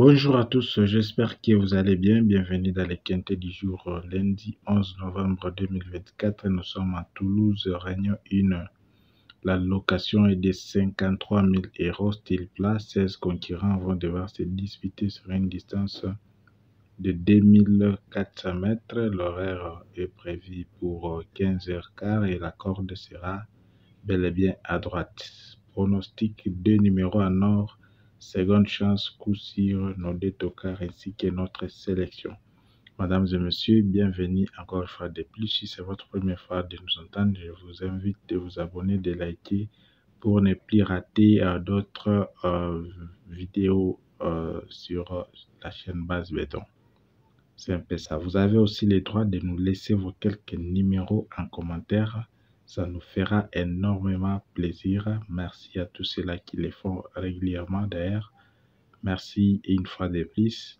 Bonjour à tous, j'espère que vous allez bien. Bienvenue dans les quintés du jour, lundi 11 novembre 2024. Nous sommes à Toulouse, Réunion 1. La location est de 53 000 euros, style plat. 16 concurrents vont devoir se disputer sur une distance de 2400 mètres. L'horaire est prévu pour 15h15 et la corde sera bel et bien à droite. Pronostic 2 numéros en or. Seconde chance, coup sur nos deux tocards ainsi que notre sélection. Mesdames et messieurs, bienvenue encore une fois de plus. Si c'est votre première fois de nous entendre, je vous invite de vous abonner, de liker pour ne plus rater d'autres vidéos sur la chaîne Base Béton. C'est un peu ça. Vous avez aussi le droit de nous laisser vos quelques numéros en commentaire. Ça nous fera énormément plaisir. Merci à tous ceux-là qui les font régulièrement d'ailleurs. Merci une fois de plus.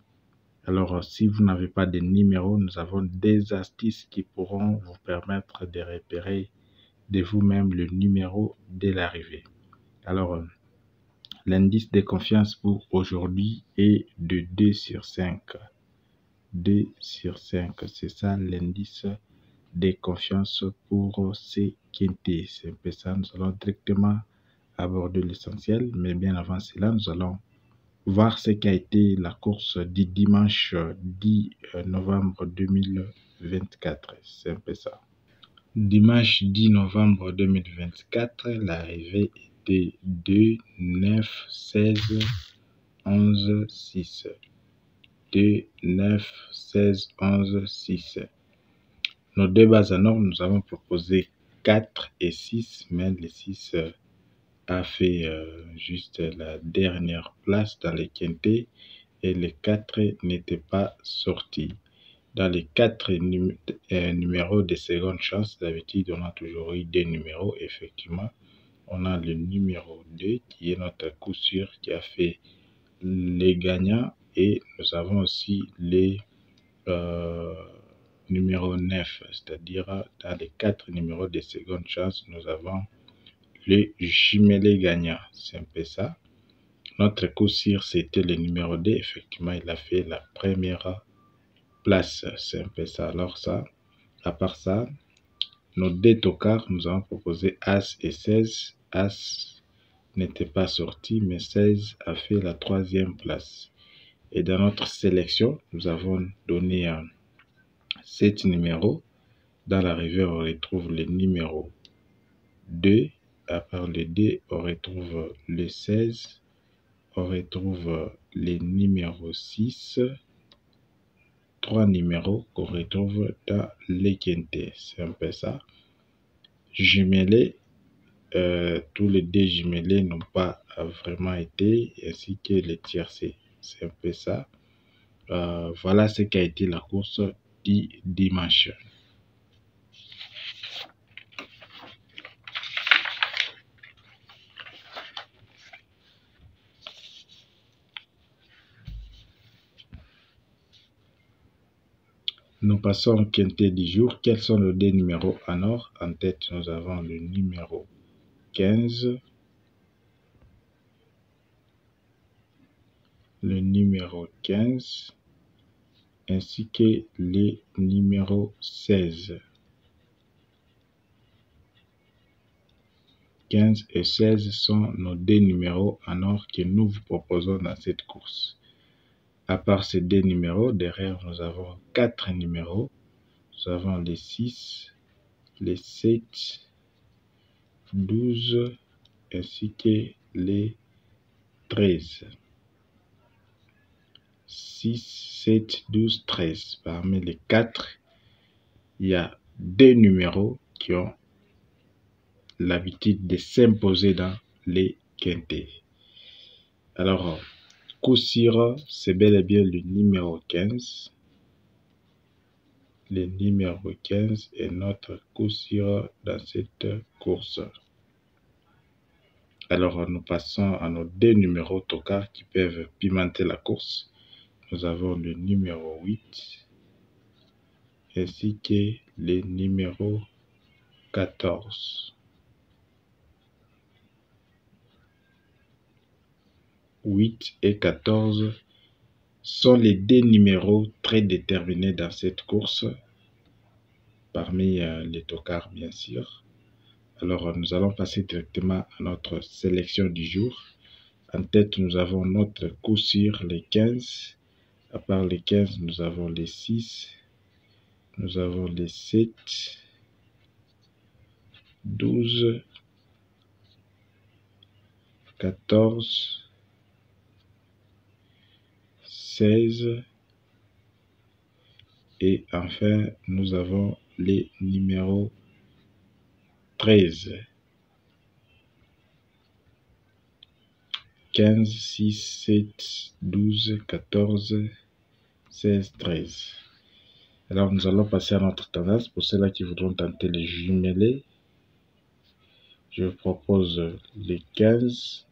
Alors, si vous n'avez pas de numéro, nous avons des astuces qui pourront vous permettre de repérer de vous-même le numéro dès l'arrivée. Alors, l'indice de confiance pour aujourd'hui est de 2 sur 5. 2 sur 5, c'est ça l'indice de confiance pour ces quintés. C'est un peu ça, nous allons directement aborder l'essentiel, mais bien avant cela, nous allons voir ce qu'a été la course du dimanche 10 novembre 2024. C'est un peu ça. Dimanche 10 novembre 2024, l'arrivée était 2, 9, 16, 11, 6. 2, 9, 16, 11, 6. Nos deux bases en or, nous avons proposé 4 et 6, mais le 6 a fait juste la dernière place dans les quintés et les 4 n'étaient pas sortis. Dans les 4 numéros de seconde chance, d'habitude on a toujours eu des numéros. Effectivement, on a le numéro 2 qui est notre coup sûr qui a fait les gagnants et nous avons aussi les numéro 9, c'est-à-dire dans les 4 numéros de seconde chance, nous avons le jumelé gagnant. C'est un peu ça. Notre coup sûr, c'était le numéro 2. Effectivement, il a fait la première place. C'est un peu ça. Alors ça, à part ça, nos deux tocards, nous avons proposé As et 16. As n'était pas sorti, mais 16 a fait la 3e place. Et dans notre sélection, nous avons donné 7 numéros. Dans l'arrivée, on retrouve le numéro 2. À part le 2, on retrouve le 16. On retrouve le numéro 6. 3 numéros qu'on retrouve dans les quintés. C'est un peu ça. Jumelés, tous les deux jumelés n'ont pas vraiment été, ainsi que les tiercés. C'est un peu ça. Voilà ce qu'a été la course du dimanche. Nous passons au quintet du jour. Quels sont nos deux numéros en or? En tête, nous avons le numéro 15, le numéro 15, ainsi que le numéro 16. 15 et 16 sont nos deux numéros en or que nous vous proposons dans cette course. À part ces deux numéros, derrière nous avons 4 numéros. Nous avons les 6, les 7, 12 ainsi que les 13. 6, 7, 12, 13. Parmi les 4, il y a 2 numéros qui ont l'habitude de s'imposer dans les quintés. Alors, coup sûr, c'est bel et bien le numéro 15. Le numéro 15 est notre coup sûr dans cette course. Alors, nous passons à nos deux numéros tocards qui peuvent pimenter la course. Nous avons le numéro 8 ainsi que le numéro 14. 8 et 14 sont les deux numéros très déterminés dans cette course, parmi les tocards bien sûr. Alors nous allons passer directement à notre sélection du jour. En tête, nous avons notre coup sûr, les 15. À part les 15, nous avons les 6, nous avons les 7, 12, 14, 16 et enfin nous avons les numéros 13. 15, 6, 7, 12, 14, 16, 13. Alors nous allons passer à notre tendance. Pour ceux-là qui voudront tenter les jumelés, je vous propose les 15,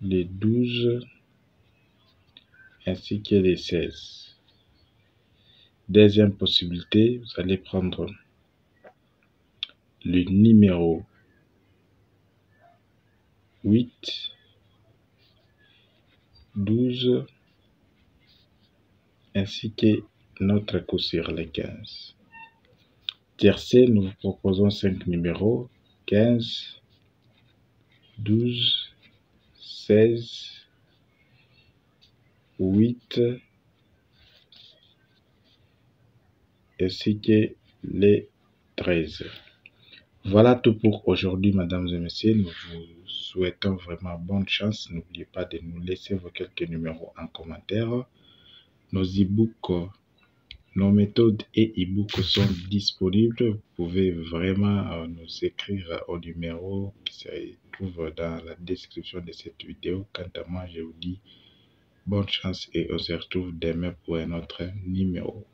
les 12 ainsi que les 16. Deuxième possibilité, vous allez prendre le numéro 8, 12 ainsi que notre coup sur les 15. Tiercé, nous vous proposons 5 numéros, 15, 12, 16, 8 ainsi que les 13. Voilà tout pour aujourd'hui, mesdames et messieurs. Nous vous souhaitons vraiment bonne chance. N'oubliez pas de nous laisser vos quelques numéros en commentaire. Nos e-books, nos méthodes et e-books sont disponibles. Vous pouvez vraiment nous écrire au numéro qui se trouve dans la description de cette vidéo. Quant à moi, je vous dis bonne chance et on se retrouve demain pour un autre numéro.